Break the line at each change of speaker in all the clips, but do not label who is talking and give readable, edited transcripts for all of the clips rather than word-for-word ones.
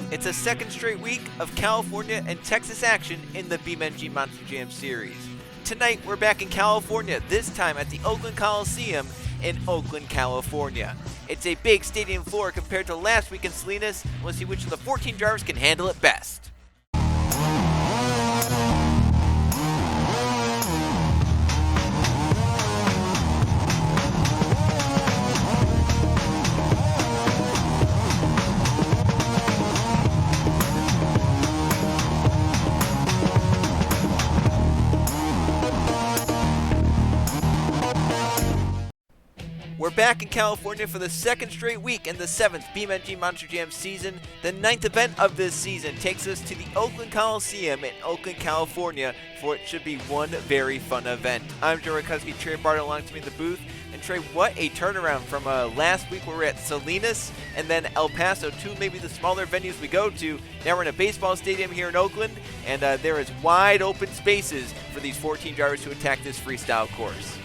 It's a second straight week of California and Texas action in the BeamNG Monster Jam series. Tonight, we're back in California, this time at the Oakland Coliseum in Oakland, California. It's a big stadium floor compared to last week in Salinas. We'll see which of the 14 drivers can handle it best. We're back in California for the second straight week in the 7th BeamNG Monster Jam season. The 9th event of this season takes us to the Oakland Coliseum in Oakland, California for what should be one very fun event. I'm Joe Rakowski, Trey Barton along to me in the booth. And Trey, what a turnaround from last week where we were at Salinas and then El Paso, two maybe the smaller venues we go to. Now we're in a baseball stadium here in Oakland, and there is wide open spaces for these 14 drivers to attack this freestyle course.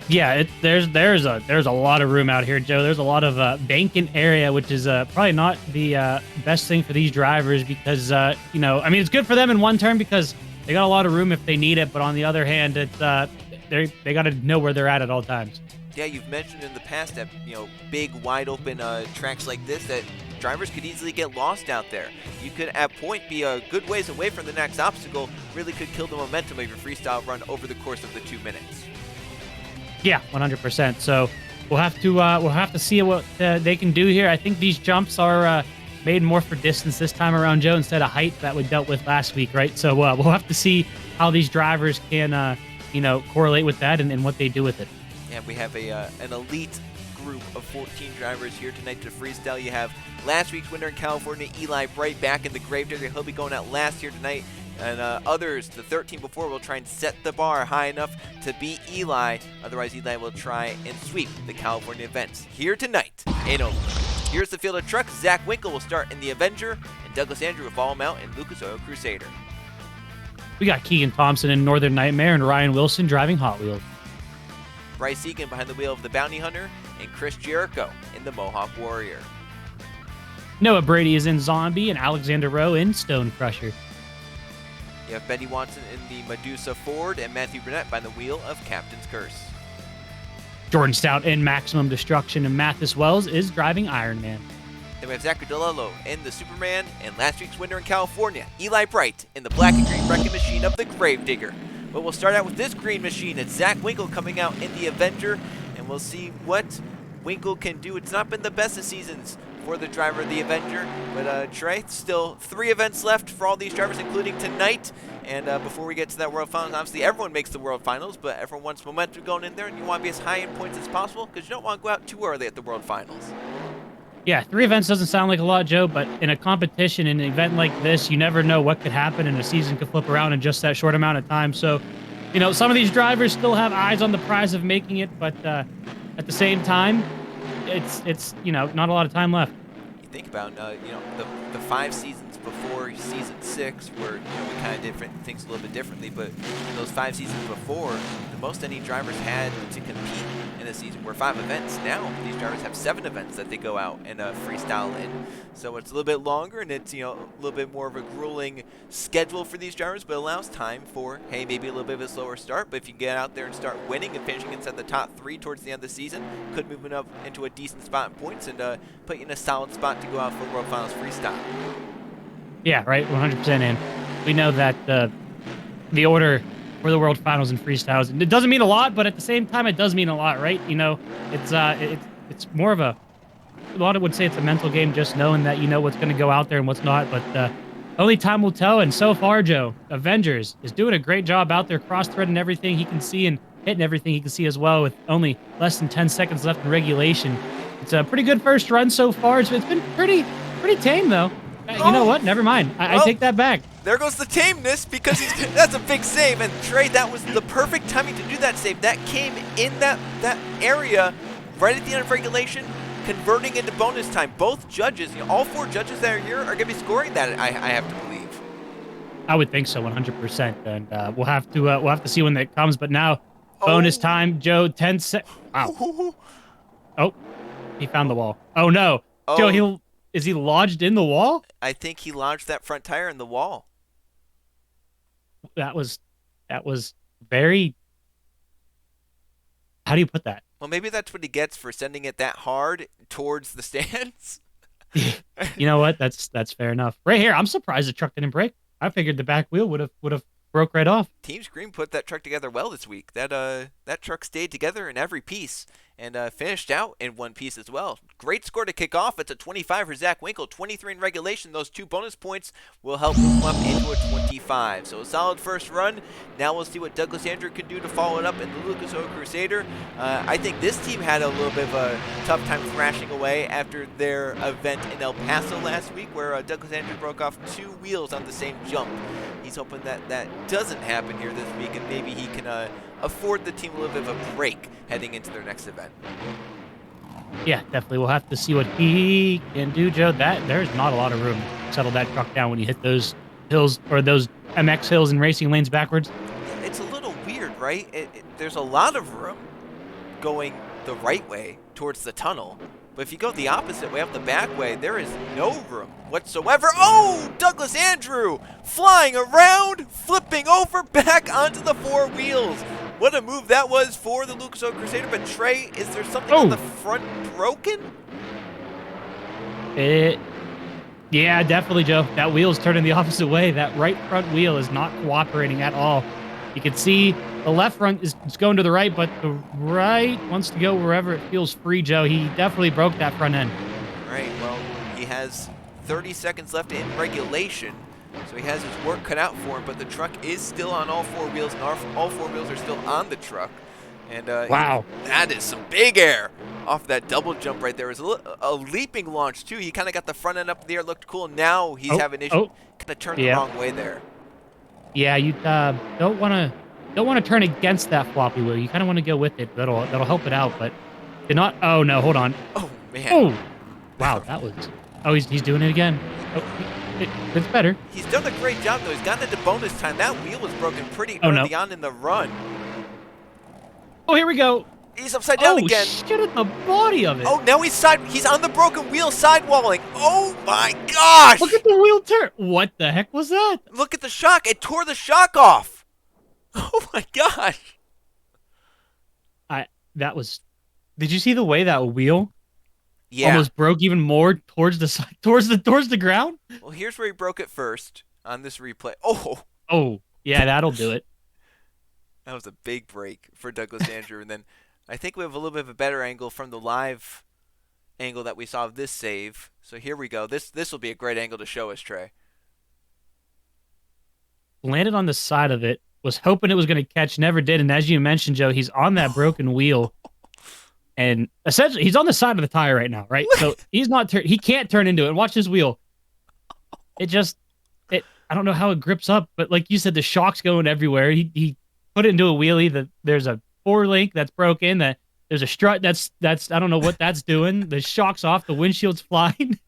Yeah, there's a lot of room out here, Joe. There's a lot of vacant area, which is probably not the best thing for these drivers because, I mean, it's good for them in one term because they got a lot of room if they need it. But on the other hand, it's they got to know where they're at all times.
Yeah, you've mentioned in the past that, big, wide open tracks like this that drivers could easily get lost out there. You could, at point, be a good ways away from the next obstacle, really could kill the momentum of your freestyle run over the course of the 2 minutes.
Yeah, 100%. So we'll have to see what they can do here. I think these jumps are made more for distance this time around, Joe, instead of height that we dealt with last week, right? So we'll have to see how these drivers can, correlate with that and what they do with it.
Yeah, we have an elite group of 14 drivers here tonight to freestyle. You have last week's winner in California, Eli Bright, back in the Gravedigger. He'll be going out last here tonight. And others, the 13 before, will try and set the bar high enough to beat Eli. Otherwise, Eli will try and sweep the California events here tonight in Oakland. Here's the field of trucks. Zach Winkle will start in the Avenger, and Douglas Andrew will follow him out in Lucas Oil Crusader.
We got Keegan Thompson in Northern Nightmare and Ryan Wilson driving Hot Wheels.
Bryce Egan behind the wheel of the Bounty Hunter, and Chris Jericho in the Mohawk Warrior.
Noah Brady is in Zombie and Alexander Rowe in Stone Crusher.
You have Betty Watson in the Medusa Ford and Matthew Burnett by the wheel of Captain's Curse.
Jordan Stout in Maximum Destruction and Mathis Wells is driving Iron Man.
Then we have Zachary DeLello in the Superman and last week's winner in California, Eli Bright in the black and green wrecking machine of the Gravedigger. But we'll start out with this green machine. It's Zach Winkle coming out in the Avenger, and we'll see what Winkle can do. It's not been the best of seasons for the driver of the Avenger, but Trey, still 3 events left for all these drivers, including tonight. And before we get to that World Finals, obviously everyone makes the World Finals, but everyone wants momentum going in there, and you want to be as high in points as possible because you don't want to go out too early at the World Finals.
Yeah, 3 events doesn't sound like a lot, Joe, but in a competition, in an event like this, you never know what could happen, and a season could flip around in just that short amount of time. So, some of these drivers still have eyes on the prize of making it, but at the same time, it's not a lot of time left.
You think about the 5 seasons before season 6, where we kind of did things a little bit differently, but in those 5 seasons before, the most any drivers had to compete in a season were 5 events. Now these drivers have 7 events that they go out and freestyle in, so it's a little bit longer, and it's a little bit more of a grueling schedule for these drivers, but allows time for maybe a little bit of a slower start. But if you get out there and start winning and finishing inside the top 3 towards the end of the season, could move it up into a decent spot in points and put you in a solid spot to go out for World Finals freestyle.
Yeah, right, 100%. And we know that the order for the World Finals and freestyles, it doesn't mean a lot, but at the same time, it does mean a lot, right? It's more of a lot of would say it's a mental game, just knowing that you know what's going to go out there and what's not. But only time will tell. And so far, Joe, Avengers is doing a great job out there, cross-threading everything he can see and hitting everything he can see as well, with only less than 10 seconds left in regulation. It's a pretty good first run so far. It's been pretty tame, though. You know what? Never mind. I take that back.
There goes the tameness, because that's a big save. And Trey, that was the perfect timing to do that save. That came in that area right at the end of regulation, converting into bonus time. Both judges, all 4 judges that are here are going to be scoring that, I have to believe.
I would think so, 100%. And we'll have to see when that comes. But now, bonus time, Joe. 10 seconds. Wow. Oh, he found the wall. Oh no, Joe. Is he lodged in the wall?
I think he lodged that front tire in the wall.
That was that was very. How do you put that?
Well, maybe that's what he gets for sending it that hard towards the stands.
You know what? That's fair enough. Right here, I'm surprised the truck didn't break. I figured the back wheel would have broke right off.
Team Scream put that truck together well this week. That truck stayed together in every piece and finished out in one piece as well. Great score to kick off. It's a 25 for Zach Winkle, 23 in regulation. Those 2 bonus points will help move him up into a 25. So a solid first run. Now we'll see what Douglas Andrew can do to follow it up in the Lucas Oil Crusader. I think this team had a little bit of a tough time thrashing away after their event in El Paso last week, where Douglas Andrew broke off 2 wheels on the same jump. He's hoping that that doesn't happen here this week, and maybe he can afford the team a little bit of a break heading into their next event.
Yeah, definitely. We'll have to see what he can do, Joe. That there's not a lot of room to settle that truck down when you hit those hills or those MX hills and racing lanes backwards.
It's a little weird, right? There's a lot of room going the right way towards the tunnel. But if you go the opposite way, up the back way, there is no room whatsoever. Oh, Douglas Andrew flying around, flipping over back onto the 4 wheels. What a move that was for the Lucas Oil Crusader. But Trey, is there something on the front broken?
Yeah, definitely, Joe. That wheel's turning the opposite way. That right front wheel is not cooperating at all. You can see the left front is going to the right, but the right wants to go wherever it feels free, Joe. He definitely broke that front end.
Right, well, he has 30 seconds left in regulation, so he has his work cut out for him, but the truck is still on all 4 wheels, and all 4 wheels are still on the truck. And
wow.
That is some big air off that double jump right there. It was a leaping launch, too. He kind of got the front end up in the air, looked cool. Now he's having issues. Kind of turned the wrong way there.
Yeah, you don't want to turn against that floppy wheel. You kind of want to go with it. That'll help it out, but did not. Oh no, hold on.
Oh man.
Oh, wow, that was. Oh, he's doing it again. Oh, it's better.
He's done a great job though. He's gotten into bonus time. That wheel was broken pretty early on in the run.
Oh, here we go.
He's upside down again.
Oh, shit at the body of it.
Oh, now he's on the broken wheel sidewalling. Oh my gosh!
Look at the wheel turn. What the heck was that?
Look at the shock. It tore the shock off. Oh my gosh.
Did you see the way that wheel almost broke even more towards the side, towards the ground?
Well, here's where he broke it first on this replay.
Oh, yeah, that'll do it.
That was a big break for Douglas Andrew, and then I think we have a little bit of a better angle from the live angle that we saw of this save. So here we go. This will be a great angle to show us, Trey.
Landed on the side of it, was hoping it was going to catch, never did. And as you mentioned, Joe, he's on that broken wheel. And essentially, he's on the side of the tire right now, right? So he's not, he can't turn into it. Watch his wheel. I don't know how it grips up, but like you said, the shock's going everywhere. He put it into a wheelie. There's a 4-link that's broken. There's a strut that's I don't know what that's doing. The shock's off. The windshield's flying.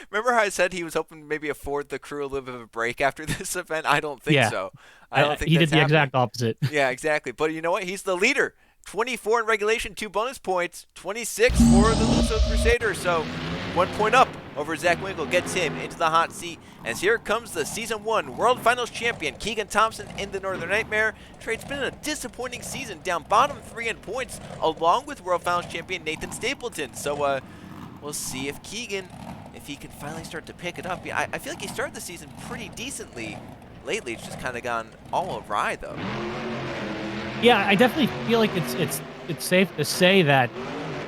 Remember how I said he was hoping to maybe afford the crew a little bit of a break after this event? I don't think so. I don't think
he
that's
did the exact opposite.
Yeah, exactly. But you know what? He's the leader. 24 in regulation, 2 bonus points, 26 for the Lucas Oil Crusader. So 1 point up over Zach Winkle gets him into the hot seat. As here comes the Season 1 World Finals champion, Keegan Thompson in the Northern Nightmare. Trey's been a disappointing season, down bottom 3 in points, along with World Finals champion Nathan Stapleton. So we'll see if Keegan, if he can finally start to pick it up. I feel like he started the season pretty decently lately. It's just kind of gone all awry, though.
Yeah, I definitely feel like it's safe to say that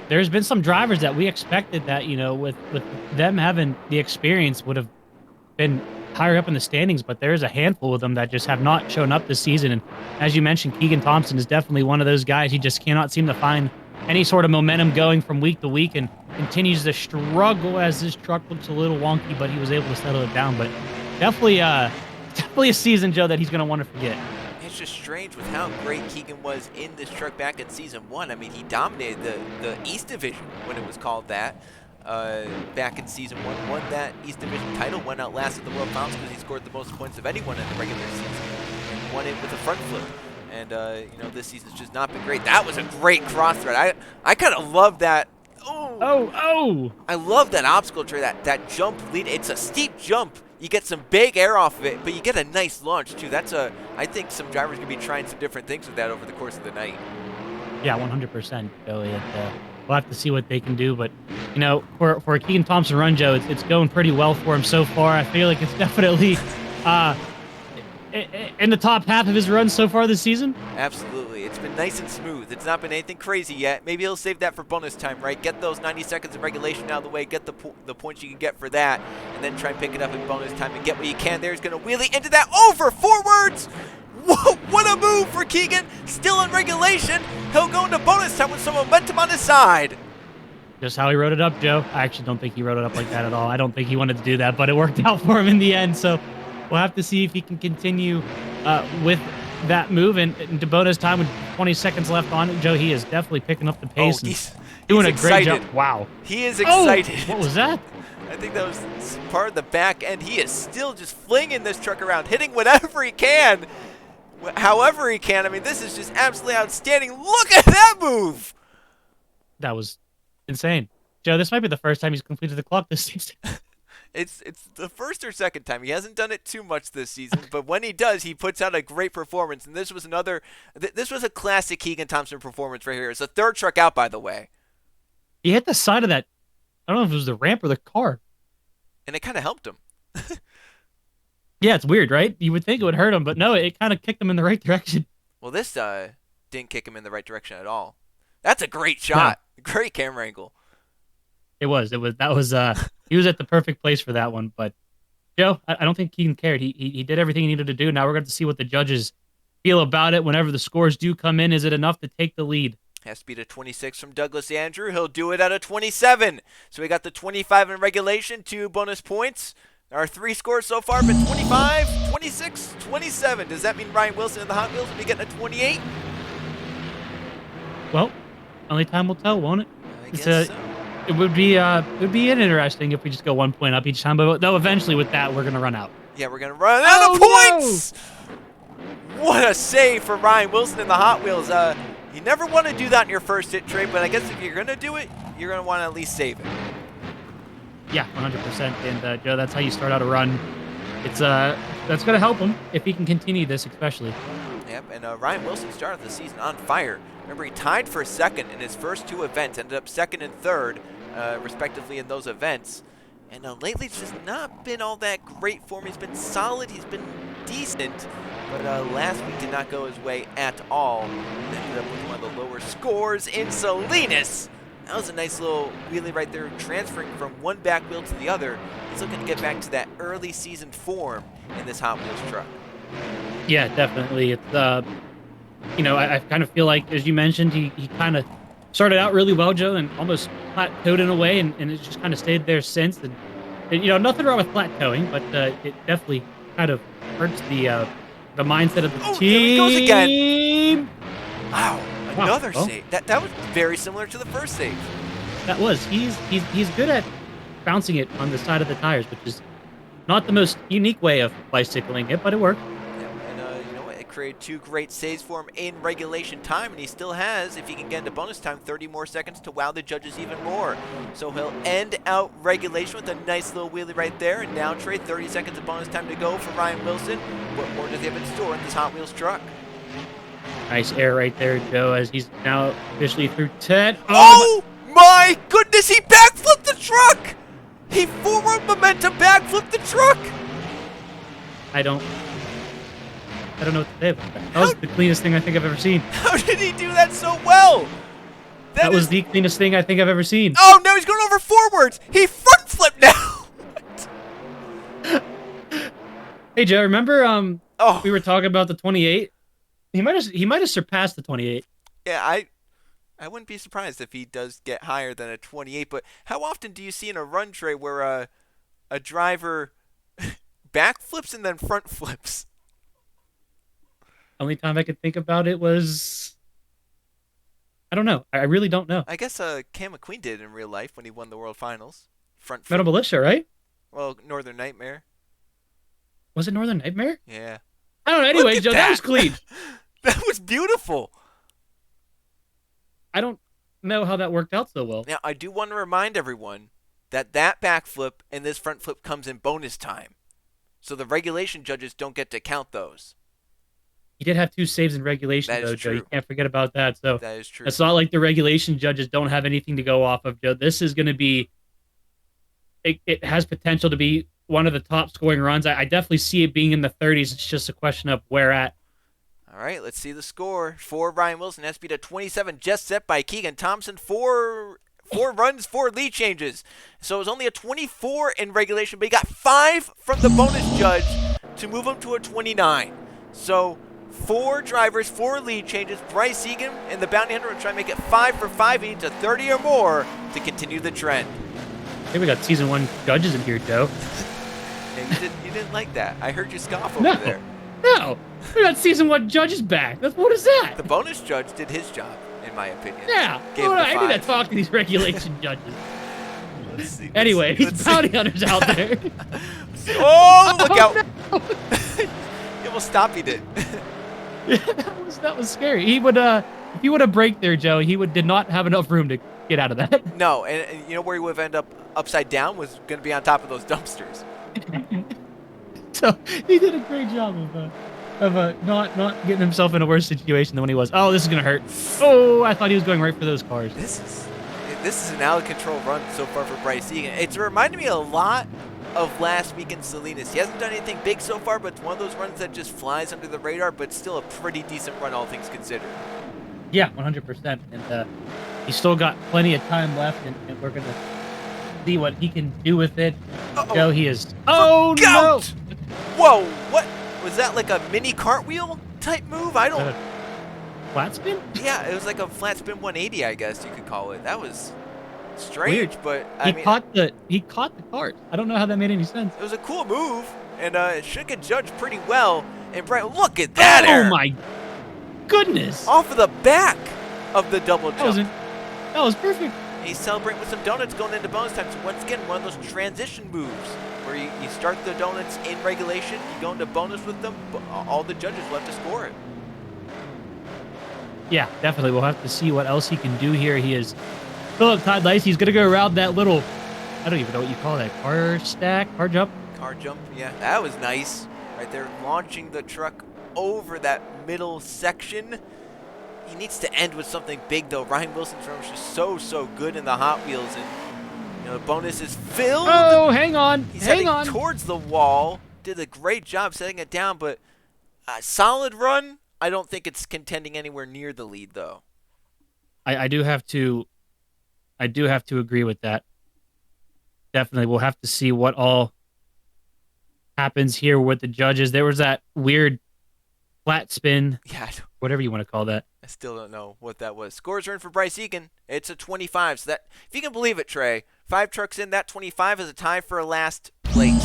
there's been some drivers that we expected that, you know, with them having the experience would have been higher up in the standings, but there's a handful of them that just have not shown up this season. And as you mentioned, Keegan Thompson is definitely one of those guys. He just cannot seem to find any sort of momentum going from week to week and continues to struggle as this truck looks a little wonky, but he was able to settle it down. But definitely a season, Joe, that he's going to want to forget.
It's just strange with how great Keegan was in this truck back in Season 1. I mean, he dominated the East Division when it was called that back in Season 1. Won that East Division title, went out last at the World Finals because he scored the most points of anyone in the regular season and won it with a front flip. And, you know, this season's just not been great. That was a great cross thread. I kind of love that Oh,
Oh!
I love that obstacle tray, that jump lead. It's a steep jump. You get some big air off of it, but you get a nice launch too. I think some drivers gonna be trying some different things with that over the course of the night.
Yeah, 100%, Joey. We'll have to see what they can do, but for a Keegan Thompson run, Joe, it's going pretty well for him so far. I feel like it's definitely in the top half of his runs so far this season.
Absolutely. It's been nice and smooth. It's not been anything crazy yet. Maybe he'll save that for bonus time, right? Get those 90 seconds of regulation out of the way, get the points you can get for that, and then try and pick it up in bonus time and get what you can there. He's going to wheelie into that over forwards. Whoa, what a move for Keegan. Still in regulation. He'll go into bonus time with some momentum on his side.
Just how he wrote it up, Joe. I actually don't think he wrote it up like that at all. I don't think he wanted to do that, but it worked out for him in the end. So we'll have to see if he can continue with that move and into bonus time with 20 seconds left on it. Joe, he is definitely picking up the pace.
Oh,
he's doing a great job. Wow.
He is excited.
Oh, what was that?
I think that was part of the back end. He is still just flinging this truck around, hitting whatever he can, however he can. I mean, this is just absolutely outstanding. Look at that move.
That was insane. Joe, this might be the first time he's completed the clock this season.
It's the first or second time. He hasn't done it too much this season, but when he does, he puts out a great performance. And this was this was a classic Keegan Thompson performance right here. It's the third truck out, by the way.
He hit the side of that. I don't know if it was the ramp or the car.
And it kind of helped him.
Yeah, it's weird, right? You would think it would hurt him, but no, it kind of kicked him in the right direction.
Well, this didn't kick him in the right direction at all. That's a great shot. No. Great camera angle.
He was at the perfect place for that one. But Joe, I don't think Keegan cared. He did everything he needed to do. Now we're going to see what the judges feel about it whenever the scores do come in. Is it enough to take the lead?
Has to be to 26 from Douglas Andrew. He'll do it at a 27. So we got the 25 in regulation, 2 bonus points. Our 3 scores so far have been 25, 26, 27. Does that mean Ryan Wilson in the Hot Wheels will be getting a 28?
Well, only time will tell, won't it?
I guess so.
It would be interesting if we just go 1 point up each time, but though eventually with that we're gonna run out.
Yeah, we're gonna run out of points. No! What a save for Ryan Wilson in the Hot Wheels. You never want to do that in your first hit trade, but I guess if you're gonna do it, you're gonna want to at least save it.
Yeah, 100%. And Joe, that's how you start out a run. It's that's gonna help him if he can continue this, especially.
Yep, and Ryan Wilson started the season on fire. Remember, he tied for second in his first 2 events, ended up second and third, respectively, in those events. And lately, it's just not been all that great for him. He's been solid, he's been decent, but last week did not go his way at all. He ended up with one of the lower scores in Salinas. That was a nice little wheelie right there, transferring from one back wheel to the other. He's looking to get back to that early season form in this Hot Wheels truck.
Yeah, definitely. It's I kind of feel like, as you mentioned, he kind of started out really well, Joe, and almost plateaued in a way, and it's just kind of stayed there since. And nothing wrong with plateauing, but it definitely kind of hurts the mindset of the team.
There he goes again. Wow, another
Well,
save. That was very similar to the first save.
That was. He's good at bouncing it on the side of the tires, which is not the most unique way of bicycling it, but it worked.
It created 2 great saves for him in regulation time, and he still has, if he can get into bonus time, 30 more seconds to wow the judges even more. So he'll end out regulation with a nice little wheelie right there, and now trade 30 seconds of bonus time to go for Ryan Wilson. What more does he have in store in this Hot Wheels truck?
Nice air right there, Joe, as he's now officially through 10.
Oh my goodness, he backflipped the truck! He forward momentum backflipped the truck!
I don't know what to say about that. That was the cleanest thing I think I've ever seen.
How did he do that so well?
That was the cleanest thing I think I've ever seen.
Oh, now he's going over forwards. He front flipped now.
Hey, Joe, remember
Oh,
we were talking about the 28? He might have surpassed the 28.
yeah, I wouldn't be surprised if he does get higher than a 28, but how often do you see in a run tray where a driver backflips and then front flips?
Only time I could think about it was, I don't know. I really don't know.
I guess Cam McQueen did in real life when he won the World Finals. Front
Metal
flip.
Militia, right?
Well, Northern Nightmare.
Was it Northern Nightmare?
Yeah.
I don't know. Anyway, Joe, that was clean.
That was beautiful.
I don't know how that worked out so well.
Now, I do want to remind everyone that that backflip and this front flip comes in bonus time. So the regulation judges don't get to count those.
He did have two saves in regulation,
That is
though, Joe. You
true.
can't forget about that. So
That is true.
it's not like the regulation judges don't have anything to go off of, Joe. This is going to be. It has potential to be one of the top scoring runs. I definitely see it being in the 30s. It's just a question of where at.
All right, let's see the score. For Ryan Wilson, has beat a 27 just set by Keegan Thompson. Four runs, 4 lead changes. So it was only a 24 in regulation, but he got 5 from the bonus judge to move him to a 29. So 4 drivers, 4 lead changes. Bryce Egan and the bounty hunter will try to make it 5 for 5. He needs a 30 or more to continue the trend.
I think we got season 1 judges in here, Joe.
Yeah, you didn't like that. I heard you scoff over there.
No, we got season 1 judges back. What is that?
The bonus judge did his job, in my opinion.
Yeah, I need to talk to these regulation judges.
Let's see.
Anyway, these bounty hunters out there.
Oh, look out!
No.
He almost stoppied it.
Yeah, that was scary. He would if he would have braked there, Joe, did not have enough room to get out of that.
No, and you know where he would have ended up upside down was going to be on top of those dumpsters.
So he did a great job of not getting himself in a worse situation than when he was. Oh, this is gonna hurt. Oh, I thought he was going right for those cars.
This is an out of control run so far for Bryce Egan. It's reminded me a lot of last week in Salinas. He hasn't done anything big so far, but it's one of those runs that just flies under the radar, but still a pretty decent run, all things considered.
Yeah, 100%. And he's still got plenty of time left, and we're gonna see what he can do with it. Joe, he is. Oh no!
Whoa! What was that? Like a mini cartwheel type move? I don't.
Flat spin?
Yeah, it was like a flat spin 180, I guess you could call it. That was strange,
weird.
But
he caught the cart. I don't know how that made any sense.
It was a cool move, and it should get judged pretty well. And Brian, look at that!
Oh my goodness!
Off of the back of the double jump.
That was perfect.
He's celebrating with some donuts going into bonus time. So once again, one of those transition moves where you start the donuts in regulation, you go into bonus with them, but all the judges will have to score it.
Yeah, definitely. We'll have to see what else he can do here. He is Philip Todd Dicey. He's going to go around that little, I don't even know what you call that, car jump?
Car jump, yeah. That was nice. Right there, launching the truck over that middle section. He needs to end with something big, though. Ryan Wilson's run was just so good in the Hot Wheels, and the bonus is filled.
Oh, hang on.
He's heading towards the wall. Did a great job setting it down, but a solid run. I don't think it's contending anywhere near the lead, though.
I do have to agree with that. Definitely, we'll have to see what all happens here with the judges. There was that weird flat spin, whatever you want to call that.
I still don't know what that was. Scores are in for Bryce Egan. It's a 25. So that, if you can believe it, Trey, 5 trucks in, that 25 is a tie for last place.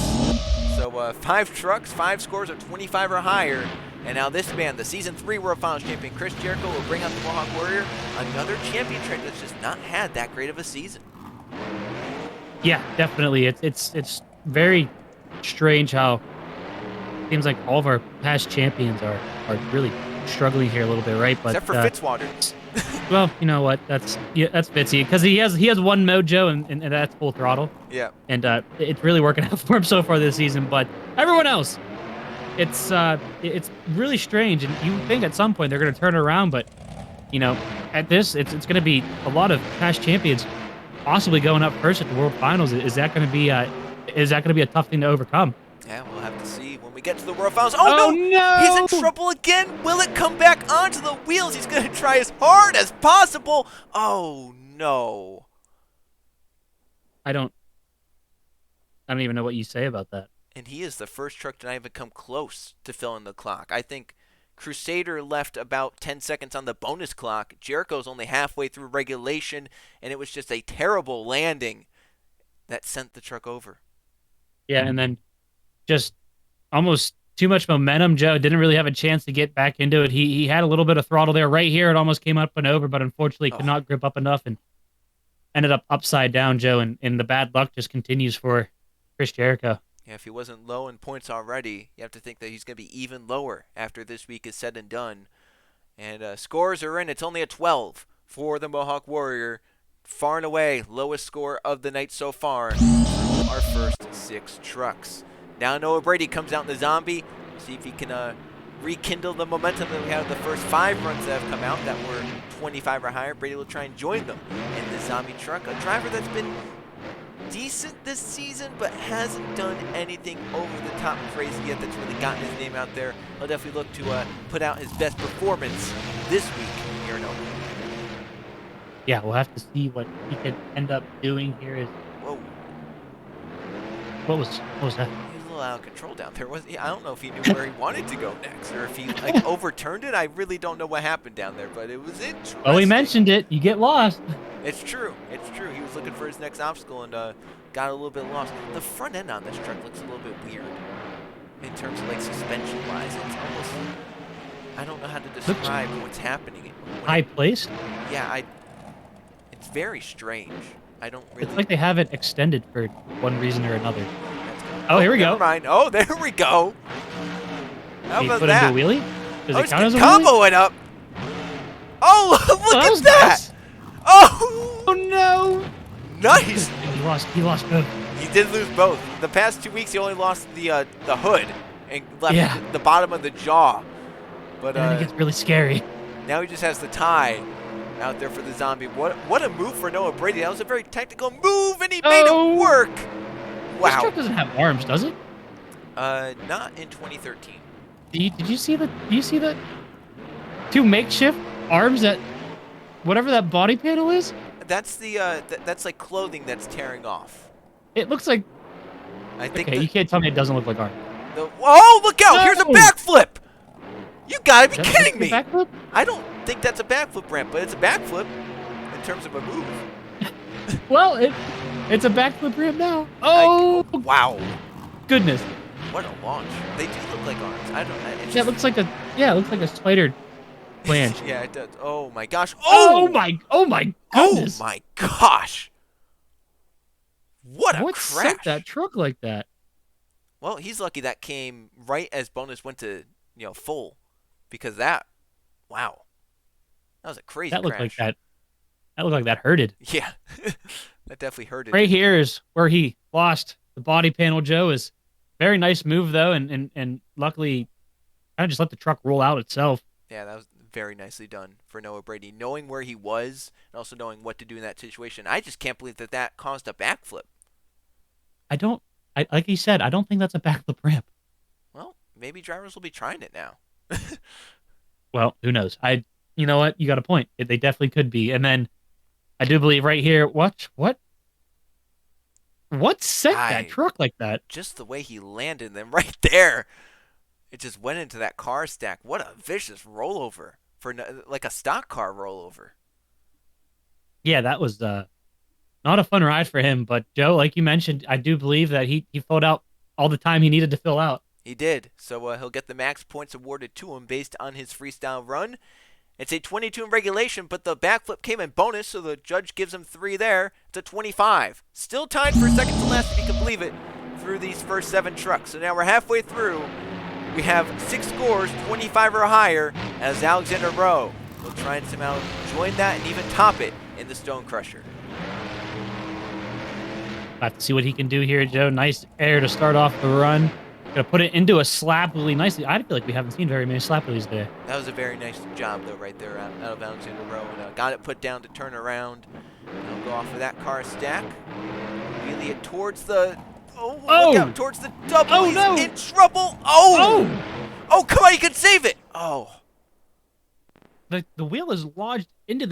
So 5 trucks, 5 scores of 25 or higher. And now this man, the Season 3 World Finals champion, Chris Jericho, will bring out the Mohawk Warrior, another champion trainer that's just not had that great of a season.
Yeah, definitely. It's very strange how it seems like all of our past champions are really struggling here a little bit, right? But
except for Fitzwater.
Well, you know what? That's Fitzy, because he has one mojo and that's full throttle.
Yeah. And
it's really working out for him so far this season. But everyone else, it's really strange, and you think at some point they're going to turn it around, but at this, it's going to be a lot of past champions possibly going up first at the World Finals. Is that going to be a tough thing to overcome?
Yeah, we'll have to see when we get to the World Finals. Oh no! He's in trouble again. Will it come back onto the wheels? He's going to try as hard as possible. Oh no!
I don't even know what you say about that.
And he is the first truck to not even come close to filling the clock. I think Crusader left about 10 seconds on the bonus clock. Jericho's only halfway through regulation, and it was just a terrible landing that sent the truck over.
Yeah, and then just almost too much momentum. Joe didn't really have a chance to get back into it. He had a little bit of throttle there right here. It almost came up and over, but unfortunately could not grip up enough and ended up upside down, Joe, and the bad luck just continues for Chris Jericho.
Yeah, if he wasn't low in points already, you have to think that he's going to be even lower after this week is said and done. And scores are in. It's only a 12 for the Mohawk Warrior. Far and away, lowest score of the night so far. Our first 6 trucks. Now Noah Brady comes out in the Zombie. See if he can rekindle the momentum that we had the first 5 runs that have come out that were 25 or higher. Brady will try and join them in the Zombie truck. A driver that's been decent this season, but hasn't done anything over the top crazy yet that's really gotten his name out there. He'll definitely look to put out his best performance this week here in Oakland.
Yeah, we'll have to see what he could end up doing here.
Whoa.
What was that?
He was a little out of control down there. I don't know if he knew where he wanted to go next, or if he overturned it. I really don't know what happened down there, but it was interesting.
Oh, he mentioned it. You get lost.
It's true. It's true. He was looking for his next obstacle and got a little bit lost. The front end on this truck looks a little bit weird in terms of like suspension-wise. It's almost, I don't know how to describe what's happening.
High placed?
Yeah, it's very strange. I don't really.
It's like they have it extended for one reason or another. Oh, here we go.
Never mind. Oh, there we go. How about
put
that?
Into a wheelie? Does it count as a
combo
wheelie?
it up. Oh, look
that
at
was
that!
nice.
Oh,
Oh no!
nice.
He lost both.
He did lose both. The past 2 weeks, he only lost the hood and left the bottom of the jaw. But
And then it gets really scary.
now he just has the tie out there for the Zombie. What a move for Noah Brady. That was a very technical move, and he made it work.
This
Wow.
truck doesn't have arms, does it?
Not in 2013.
Did you see the? Do you see the 2 makeshift arms that whatever that body panel is?
That's the that's like clothing that's tearing off.
It looks like.
I think.
Okay, you can't tell me it doesn't look like arms.
Oh, look out!
No!
Here's a backflip. You gotta be
Is that
kidding me!
backflip?
I don't think that's a backflip ramp, but it's a backflip in terms of a move.
Well, it's a backflip ramp now. Oh,
Wow.
goodness!
What a launch. They do look like arms. I don't know.
Yeah, it looks like a spider flange.
Yeah, it does. Oh my gosh.
Oh
Oh,
my
Oh
goodness!
my gosh. What a
What
crash.
sent that truck like that?
Well, he's lucky that came right as bonus went to, full. Because that, wow. That was a crazy
That looked
crash.
like that. That looked like that hurted.
Yeah. That definitely hurted.
Right here is where he lost the body panel. Joe is very nice move though, and luckily, kind of just let the truck roll out itself.
Yeah, that was very nicely done for Noah Brady. Knowing where he was and also knowing what to do in that situation. I just can't believe that caused a backflip.
Like he said, I don't think that's a backflip ramp.
Well, maybe drivers will be trying it now.
Well, who knows? You know what? You got a point. They definitely could be. And then I do believe right here, what sent that truck like that?
Just the way he landed them right there. It just went into that car stack. What a vicious rollover for like a stock car rollover.
Yeah, that was not a fun ride for him. But Joe, like you mentioned, I do believe that he filled out all the time he needed to fill out.
He did. So he'll get the max points awarded to him based on his freestyle run. It's a 22 in regulation, but the backflip came in bonus, so the judge gives him 3 there. It's a 25. Still tied for second to last, if you can believe it, through these first 7 trucks. So now we're halfway through. We have 6 scores, 25 or higher, as Alexander Rowe will try and somehow join that and even top it in the Stone Crusher.
Have to see what he can do here, Joe. Nice air to start off the run. Gonna put it into a slap wheelie nicely. I feel like we haven't seen very many slap wheelies today.
That was a very nice job, though, right there out of Alexander Rowe. And got it put down to turn around. And he'll go off of that car stack. Wheelie it towards the... Oh, look out, towards the double.
Oh,
He's
no.
in trouble. Oh, come on, you can save it. Oh.
The wheel is lodged into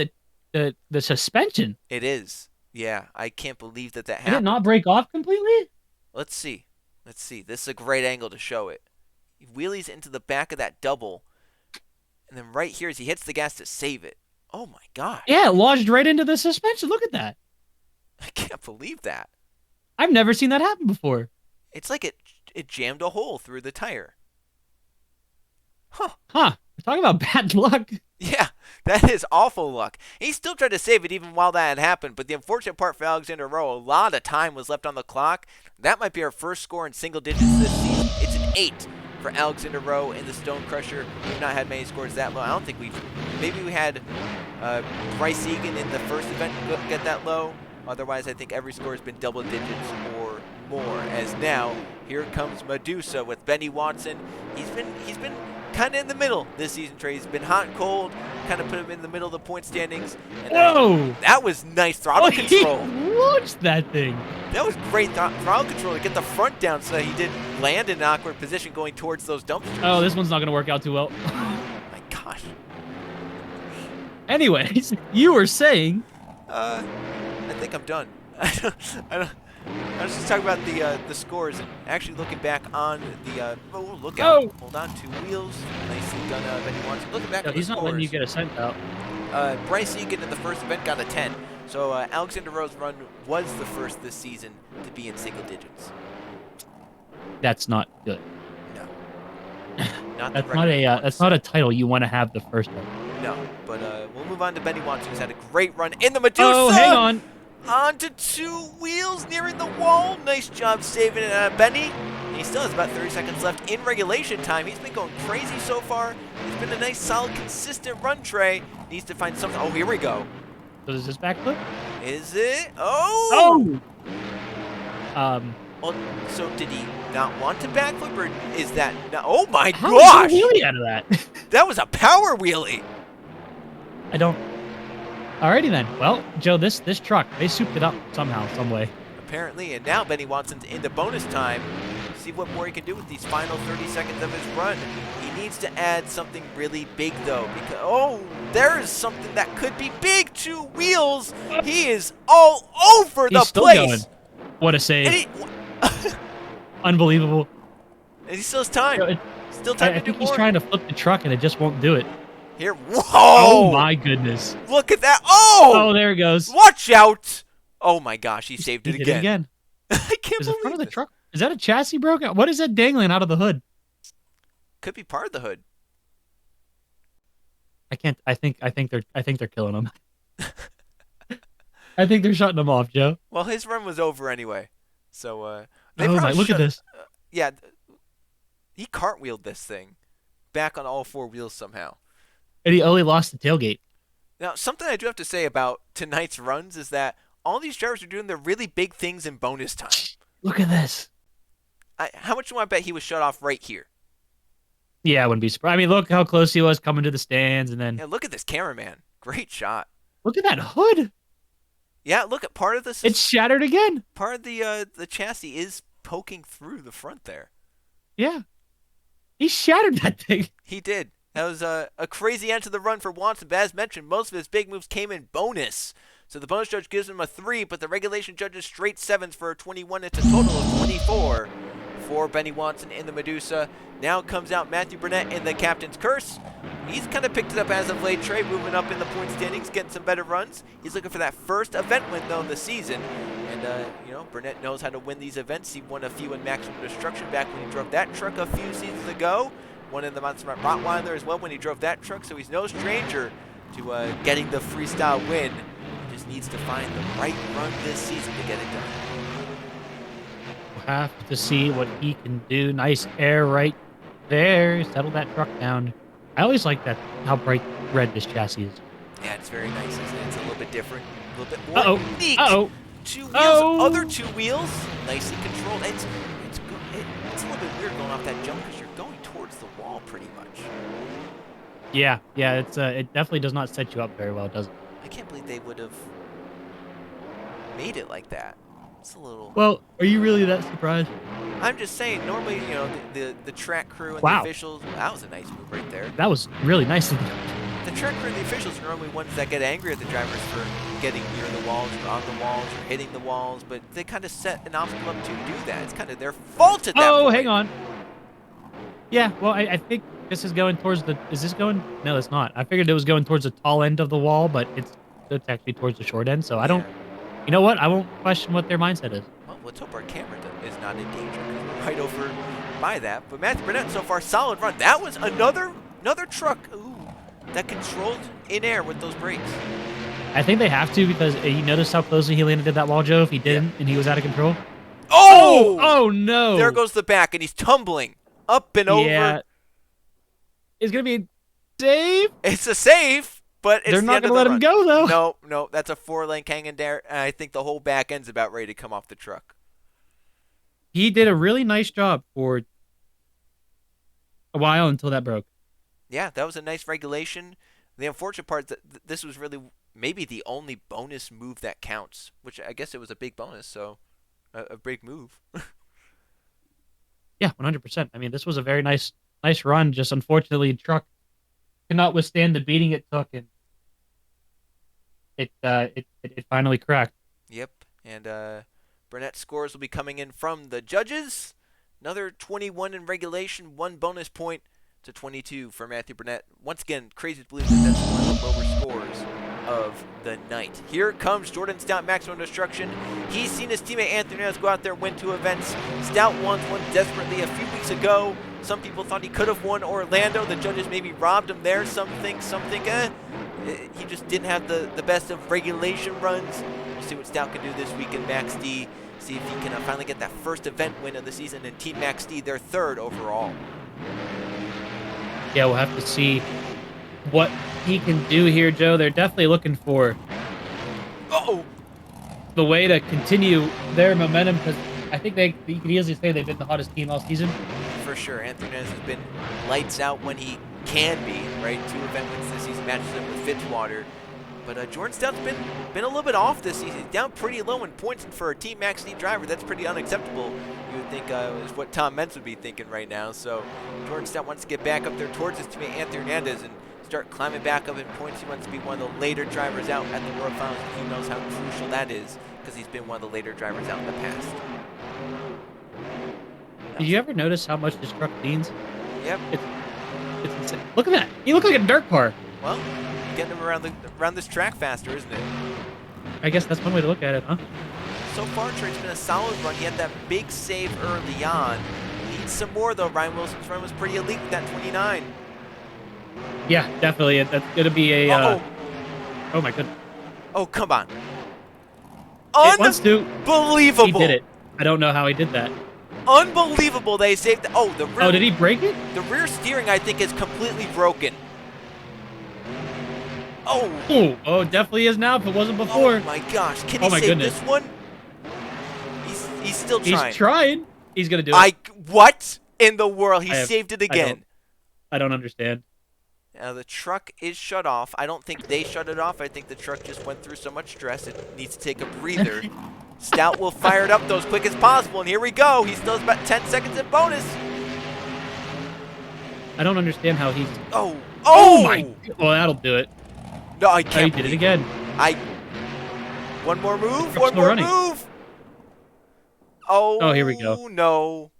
the suspension.
It is. Yeah, I can't believe that
Did
happened.
it not break off completely?
Let's see. This is a great angle to show it. He wheelies into the back of that double. And then right here as he hits the gas to save it. Oh, my God.
Yeah, it lodged right into the suspension. Look at that.
I can't believe that.
I've never seen that happen before.
It's like it jammed a hole through the tire. Huh.
We're talking about bad luck.
Yeah, that is awful luck. He still tried to save it even while that had happened, but the unfortunate part for Alexander Rowe, a lot of time was left on the clock. That might be our first score in single digits this season. It's an 8 for Alexander Rowe and the Stone Crusher. We've not had many scores that low. I don't think maybe we had Bryce Egan in the first event get that low. Otherwise, I think every score has been double digits or more. As now, here comes Medusa with Benny Watson. He's been kind of in the middle this season, Trey. He's been hot and cold, kind of put him in the middle of the point standings. And
Whoa!
That was nice throttle control.
He launched that thing.
That was great throttle control to get the front down so that he didn't land in an awkward position going towards those dumpsters.
Oh, this one's not going to work out too well.
My gosh.
Anyways, you were saying...
I think I'm done. I was just talking about the scores and actually looking back on the oh, look out.
Oh.
Hold on, 2 wheels. Nicely done, Benny Watson. Looking back
No,
at the
he's not letting you get a cent out.
Bryce Egan in the first event got a 10. So Alexander Rowe's run was the first this season to be in single digits.
That's not good.
No.
That's not a title you want to have the first one.
No, but we'll move on to Benny Watson, who's had a great run in the Medusa.
Oh, hang on.
Onto 2 wheels, nearing the wall. Nice job saving it, Benny. And he still has about 30 seconds left in regulation time. He's been going crazy so far. It's been a nice, solid, consistent run, Trey. Needs to find something. Oh, here we go.
So is this backflip?
Is it? Oh!
Oh!
Well, so did he not want to backflip, or is that not? Oh my
How
gosh!
did he wheelie out of that?
That was a power wheelie.
I don't... Alrighty then. Well, Joe, this truck, they souped it up somehow, some way.
Apparently, and now Benny Watson's into bonus time. See what more he can do with these final 30 seconds of his run. He needs to add something really big, though, because, oh, there is something that could be big. 2 wheels. He is all over the
still
place.
Going. What a save. Unbelievable.
And he still has time.
You know,
Still time to
I
do
think
more.
he's trying to flip the truck, and it just won't do it.
Here, whoa!
Oh, my goodness.
Look at that. Oh!
Oh, there it goes.
Watch out! Oh, my gosh, he saved it
He did
again.
it again.
I can't
Is the
believe
front of the
it.
truck? Is that a chassis broke out? What is that dangling out of the hood?
Could be part of the hood.
I can't. I think they're killing him. I think they're shutting him off, Joe.
Well, his run was over anyway. So,
Oh my! Look at this.
Yeah, he cartwheeled this thing back on all 4 wheels somehow.
And he only lost the tailgate.
Now, something I do have to say about tonight's runs is that all these drivers are doing their really big things in bonus time.
Look at this.
How much do you want to bet he was shut off right here?
Yeah, I wouldn't be surprised. I mean, look how close he was coming to the stands, and then
Yeah, look at this cameraman. Great shot.
look at that hood.
Yeah, look at part of this.
It's shattered again.
Part of the chassis is poking through the front there.
Yeah, he shattered that thing.
He did. That was a crazy end to the run for Watson, but as mentioned, most of his big moves came in bonus. So the bonus judge gives him a 3, but the regulation judges straight 7s for a 21. It's a total of 24 for Benny Watson in the Medusa. Now comes out Matthew Burnett in the Captain's Curse. He's kind of picked it up as of late, Trey, moving up in the point standings, getting some better runs. He's looking for that first event win, though, in the season. And, you know, Burnett knows how to win these events. He won a few in Maximum Destruction back when he drove that truck a few seasons ago. Won in the Montserrat Rottweiler as well when he drove that truck, so he's no stranger to getting the freestyle win. He just needs to find the right run this season to get it done.
We'll have to see what he can do. Nice air right there. Settle that truck down. I always like that, how bright red this chassis is.
Yeah, it's very nice, isn't it? It's a little bit different, a little bit more unique.
Uh-oh.
2 wheels,
Oh.
other 2 wheels, nicely controlled. It's a little bit weird going off that jump because you're going towards the wall pretty much.
Yeah, it definitely does not set you up very well, does it?
I can't believe they would have made it like that. It's a little...
Well, are you really that surprised?
I'm just saying, normally, you know, the track crew and
Wow.
the officials... That was a nice move right there.
That was really nice of you.
The track crew and the officials are normally ones that get angry at the drivers for getting near the walls or on the walls or hitting the walls, but they kind of set an obstacle up to do that. It's kind of their fault at that point.
Oh, hang on. Yeah, well, I think this is going towards the... Is this going... No, it's not. I figured it was going towards the tall end of the wall, but it's actually towards the short end, so I don't... You know what? I won't question what their mindset is.
Well, let's hope our camera is not in danger because we're right over by that. But Matthew Burnett, so far, solid run. That was another truck that controlled in air with those brakes.
I think they have to because you noticed how closely he landed at that wall, Joe, if he didn't and he was out of control?
Oh!
Oh, no!
There goes the back, and he's tumbling. Up and over.
Yeah, it's gonna be safe.
It's a save, but it's
They're
the
not
end of
gonna
the
let him
run.
go though.
No, no, that's a 4-lane hanging there, and I think the whole back end's about ready to come off the truck.
He did a really nice job for a while until that broke.
Yeah, that was a nice regulation. The unfortunate part is that this was really maybe the only bonus move that counts, which I guess it was a big bonus, so a big move.
Yeah, 100%. I mean, this was a very nice run. Just unfortunately, truck could not withstand the beating it took, and it finally cracked.
Yep, and Burnett's scores will be coming in from the judges. Another 21 in regulation, 1 bonus point to 22 for Matthew Burnett. Once again, crazy to believe that that's one of the lower scores of the night. Here comes Jordan Stout, Maximum Destruction. He's seen his teammate Anthony Hernandez go out there and win 2 events. Stout won one desperately a few weeks ago. Some people thought he could have won Orlando. The judges maybe robbed him there. Some think, he just didn't have the best of regulation runs. We'll see what Stout can do this week in Max D. See if he can finally get that first event win of the season in Team Max D, their 3rd overall.
Yeah, we'll have to see what he can do here, Joe. They're definitely looking for the way to continue their momentum because I think you can easily say they've been the hottest team all season.
For sure. Anthony Hernandez has been lights out when he can be, right? 2 event wins this season, matches up with Fitzwater. But Jordan Stout's been a little bit off this season. He's down pretty low in points, and for a Team Max D driver, that's pretty unacceptable. You would think is what Tom Mentz would be thinking right now. So Jordan Stout wants to get back up there towards his teammate Anthony Hernandez and start climbing back up in points. He wants to be one of the later drivers out at the World Finals. He knows how crucial that is because he's been one of the later drivers out in the past.
Did you ever notice how much this truck leans?
Yep.
It's insane. Look at that. He looks like a dirt car.
Well, getting him around this track faster, isn't it?
I guess that's one way to look at it, huh?
So far, Trey's been a solid run. He had that big save early on. Needs some more, though. Ryan Wilson's run was pretty elite with that 29.
Yeah, definitely. That's going to be a... oh, my goodness.
Oh, come on.
It wants to.
Unbelievable.
He did it. I don't know how he did that.
Unbelievable. They saved the... Oh, the rear...
Oh, did he break it?
The rear steering, I think, is completely broken.
Oh. Oh, definitely is now if it wasn't before.
Oh, my gosh. Can he save this one? He's still trying.
He's trying. He's going to do it.
What in the world? He saved it again.
I don't understand.
The truck is shut off. I don't think they shut it off. I think the truck just went through so much stress it needs to take a breather. Stout will fire it up though as quick as possible, and here we go. He still has about 10 seconds in bonus.
I don't understand how he's...
Oh
my... Well, that'll do it.
No, I can't.
He did it again.
One more move. One more move.
Oh, here we go.
No.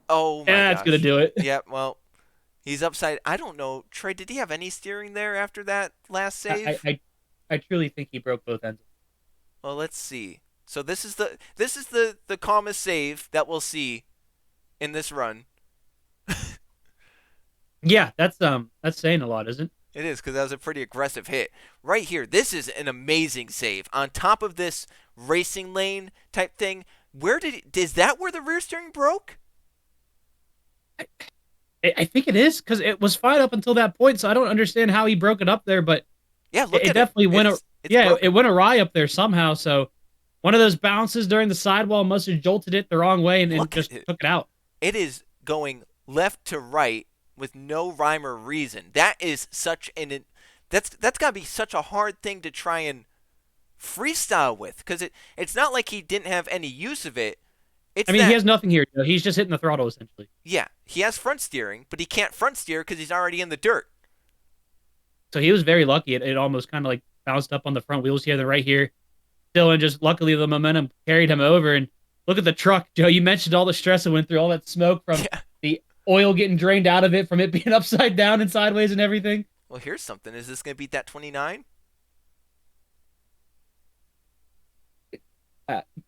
Oh, my gosh.
That's going to do it.
Yep, well, he's upside. I don't know. Trey, did he have any steering there after that last save?
I truly think he broke both ends.
Well, let's see. So this is the calmest save that we'll see in this run.
Yeah, that's saying a lot, isn't it?
It is, because that was a pretty aggressive hit. Right here, this is an amazing save. On top of this racing lane type thing, is that where the rear steering broke?
I think it is, because it was fine up until that point, so I don't understand how he broke it up there, but
yeah, look
it definitely went. It went awry up there somehow. So one of those bounces during the sidewall must have jolted it the wrong way and just took it out.
It is going left to right with no rhyme or reason. That is that's got to be such a hard thing to try and freestyle with, because it's not like he didn't have any use of it.
He has nothing here. He's just hitting the throttle essentially.
Yeah, he has front steering, but he can't front steer because he's already in the dirt.
So he was very lucky. It almost kind of like bounced up on the front wheels here, then right here. Still, and just luckily the momentum carried him over. And look at the truck, Joe. You mentioned all the stress that went through, all that smoke from the oil getting drained out of it, from it being upside down and sideways and everything.
Well, here's something. Is this going to beat that 29?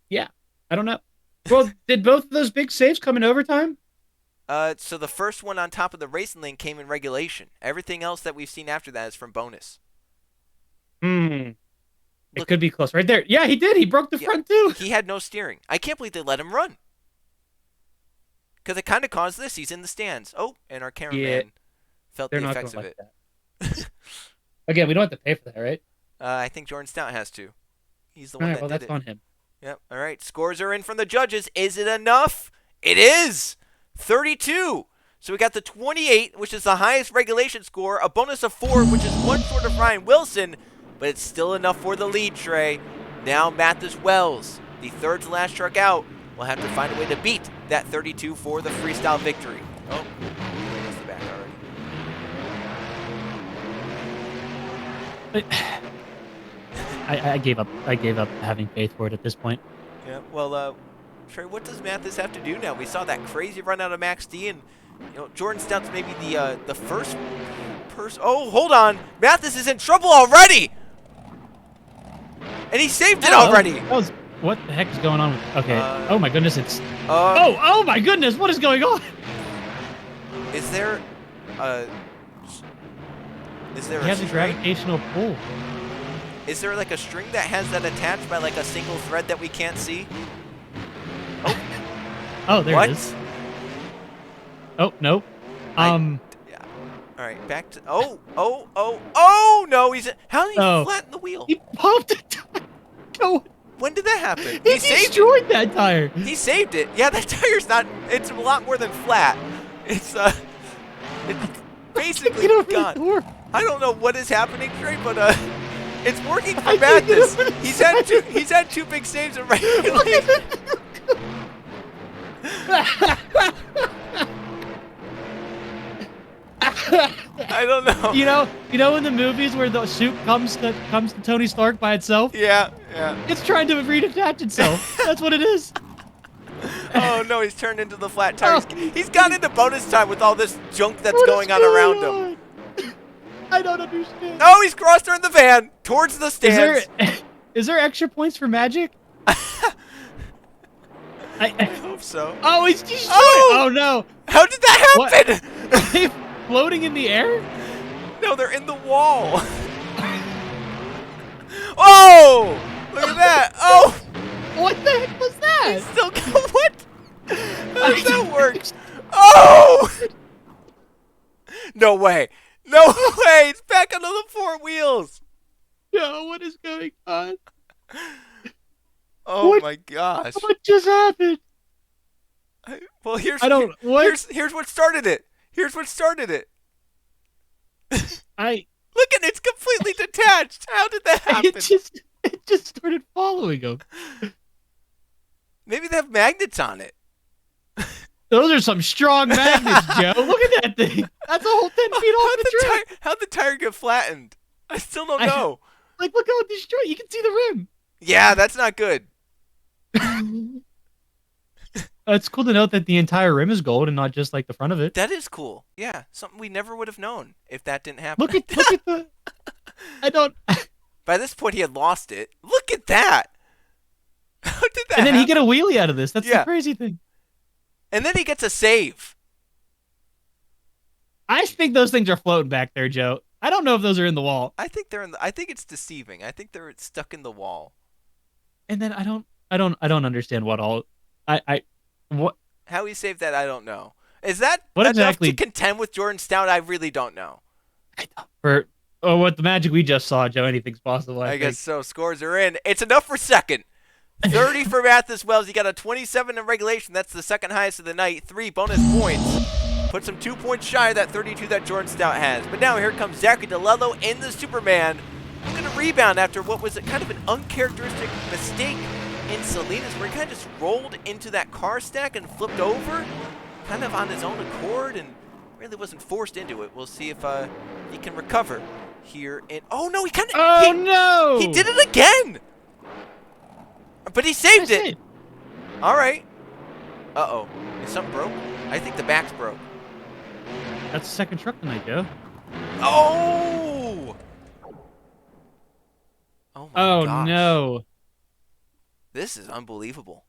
Yeah, I don't know. Well, did both of those big saves come in overtime?
So the first one on top of the racing lane came in regulation. Everything else that we've seen after that is from bonus.
It could be close. Right there. Yeah, he did. He broke the front too.
He had no steering. I can't believe they let him run. Because it kind of caused this. He's in the stands. Oh, and our cameraman felt
They're
the
not
effects
going
of
like
it.
that. Again, we don't have to pay for that, right?
I think Jordan Stout has to. He's the
All
one
right,
that
well,
did
that's
it.
on him.
Yep. All right. Scores are in from the judges. Is it enough? It is. 32. So we got the 28, which is the highest regulation score, a bonus of 4, which is 1 short of Ryan Wilson, but it's still enough for the lead, Trey. Now Mathis Wells, the third to last truck out, will have to find a way to beat that 32 for the freestyle victory. Oh, there goes the back already.
I gave up. I gave up having faith for it at this point.
Yeah. Well, Trey, what does Mathis have to do now? We saw that crazy run out of Max D, and Jordan Stout's maybe the first person. Oh, hold on, Mathis is in trouble already, and he saved it already.
What the heck is going on? Okay. Oh my goodness, it's.
Oh
Oh my goodness, what is going on?
Is there
He has a gravitational pull.
Is there like a string that has that attached by like a single thread that we can't see?
Oh, there
What?
it is. Oh no.
Yeah. All right, back to. Oh no! How did he flatten the wheel?
He pumped it. Go.
When did that happen?
He destroyed that tire.
He saved it. Yeah, that tire's not. It's a lot more than flat. It's basically gone. I don't know what is happening, Trey, but it's working for Mathis. He's had two big saves in regulation. I don't know.
You know in the movies where the suit comes to Tony Stark by itself?
Yeah.
It's trying to redetach itself. That's what it is.
Oh no, he's turned into the flat tires. He's gone into bonus time with all this junk that's going on around him.
I don't understand.
Oh, he's crossed her in the van towards the stands.
Is there extra points for magic?
I hope so.
Oh, he's destroyed. Oh no.
How did that happen?
Are they floating in the air?
No, they're in the wall. Oh! Look at that. Oh!
What the heck was that?
He's still what? How does that work? Oh! No way. No way. It's back onto the four wheels.
No, what is going on?
Oh my gosh.
What just happened?
Well, here's what started it. Here's what started it. Look at it, it's completely detached. How did that happen?
It just started following him.
Maybe they have magnets on it.
Those are some strong magnets, Joe. Look at that thing. That's a whole 10 feet off the track.
How'd the tire get flattened? I still don't know.
Look how destroyed. You can see the rim.
Yeah, that's not good.
It's cool to note that the entire rim is gold and not just like the front of it.
That is cool. Yeah, something we never would have known if that didn't happen.
Look at the. I don't.
By this point, he had lost it. Look at that. How did that?
And then
happen?
he get a wheelie out of this. That's the crazy thing.
And then he gets a save.
I think those things are floating back there, Joe. I don't know if those are in the wall.
I think they're in. I think it's deceiving. I think they're stuck in the wall.
And then I don't understand what all. What?
How he saved that, I don't know. Is that
what
enough
exactly
to contend with Jordan Stout? I really don't know.
What the magic we just saw, Joe, anything's possible.
I guess so. Scores are in. It's enough for second. 30 for Mathis Wells. He got a 27 in regulation. That's the second highest of the night. 3 bonus points. Puts him 2 points shy of that 32 that Jordan Stout has. But now here comes Zachary DeLello in the Superman. He's going to rebound after what was kind of an uncharacteristic mistake in Salinas, where he kind of just rolled into that car stack and flipped over, kind of on his own accord, and really wasn't forced into it. We'll see if he can recover here. Oh no, he kind of.
Oh no!
He did it again. But he saved it. All right. Uh-oh. Is something broke? I think the back's broke.
That's the second truck tonight, Joe.
Oh! Oh my gosh.
No.
This is unbelievable.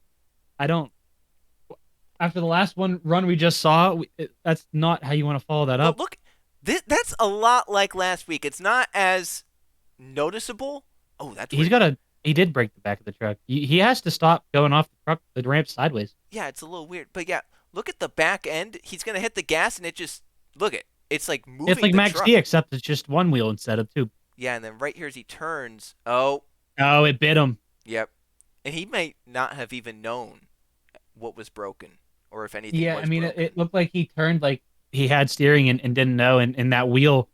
After the last run we just saw, that's not how you want to follow that up.
Look, that's a lot like last week. It's not as noticeable. Oh, that's weird.
He did break the back of the truck. He has to stop going off the ramp sideways.
Yeah, it's a little weird. But yeah, Look at the back end. He's going to hit the gas, and it just, look at, it's like moving
It's like
the
Max
truck.
D, except it's just one wheel instead of two.
Yeah, and then right here as he turns, oh,
Oh, it bit him.
yep. And he might not have even known what was broken or if anything
Yeah,
was
I mean,
broken.
it looked like he turned like he had steering and didn't know, and that wheel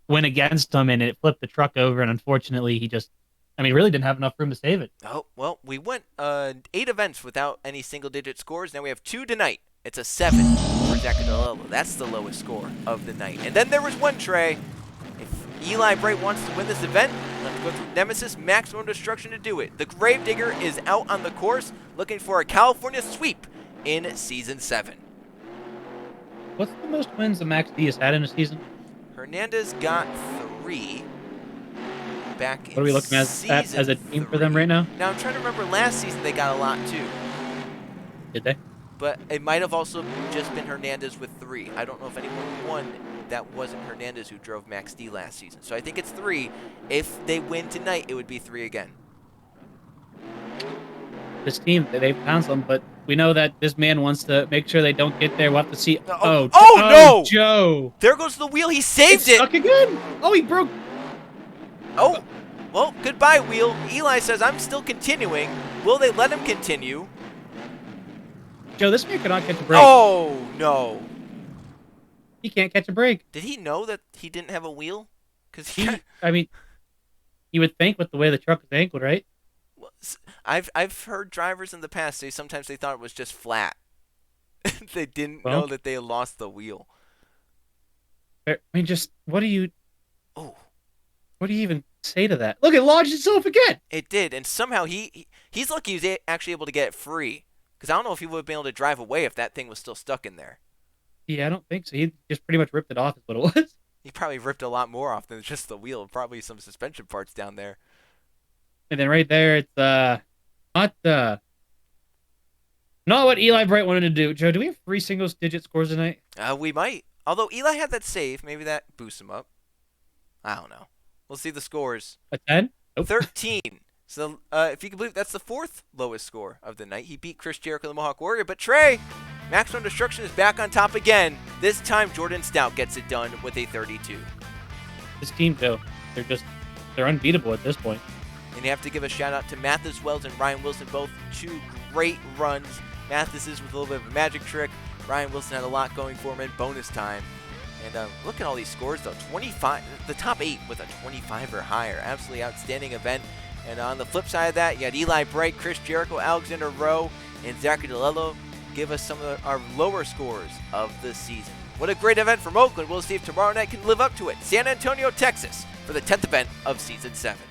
went against him, and it flipped the truck over, and unfortunately, he just, I mean, really didn't have enough room to save it.
Oh, well, we went 8 events without any single-digit scores. Now we have 2 tonight. It's a 7 for Zaccadello. That's the lowest score of the night. And then there was one, Trey. If Eli Bright wants to win this event, he'll have to go through Nemesis Maximum Destruction to do it. The Gravedigger is out on the course looking for a California sweep in Season 7.
What's the most wins that Max D has had in a season?
Hernandez got 3 back in
What are we looking at as a team for them right now?
Now, I'm trying to remember last season they got a lot, too.
Did they?
But it might have also just been Hernandez with 3. I don't know if anyone won that wasn't Hernandez who drove Max D last season. So I think it's 3. If they win tonight, it would be 3 again.
This team, they've found some, but we know that this man wants to make sure they don't get there. We'll have to see.
Oh, no!
Joe!
There goes the wheel. He saved it.
Stuck again. Oh, he broke.
Oh, well, goodbye, wheel. Eli says, I'm still continuing. Will they let him continue?
Joe, this man cannot catch a break.
Oh, no.
He can't catch a break.
Did he know that he didn't have a wheel? Because
I mean, you would think with the way the truck is angled, right?
I've heard drivers in the past say sometimes they thought it was just flat. They didn't
Well,
know that they lost the wheel.
I mean, just what do you
Oh,
even say to that? Look, it lodged itself again.
it did, and somehow he's lucky he was actually able to get it free. Because I don't know if he would have been able to drive away if that thing was still stuck in there.
Yeah, I don't think so. He just pretty much ripped it off, is what it was.
He probably ripped a lot more off than just the wheel. Probably some suspension parts down there.
And then right there, it's not what Eli Bright wanted to do. Joe, do we have 3 singles-digit scores tonight?
We might. Although Eli had that save, maybe that boosts him up. I don't know. We'll see the scores.
A 10? Nope.
13. So, if you can believe, that's the 4th lowest score of the night. He beat Chris Jericho, the Mohawk Warrior. But Trey, Maximum Destruction is back on top again. This time, Jordan Stout gets it done with a 32.
This team, Joe, they're unbeatable at this point.
And you have to give a shout out to Mathis Wells and Ryan Wilson, both 2 great runs. Mathis is with a little bit of a magic trick. Ryan Wilson had a lot going for him in bonus time. And look at all these scores, though. 25, the top 8 with a 25 or higher. Absolutely outstanding event. And on the flip side of that, you had Eli Bright, Chris Jericho, Alexander Rowe, and Zachary DeLello give us some of our lower scores of the season. What a great event from Oakland. We'll see if tomorrow night can live up to it. San Antonio, Texas, for the 10th event of Season 7.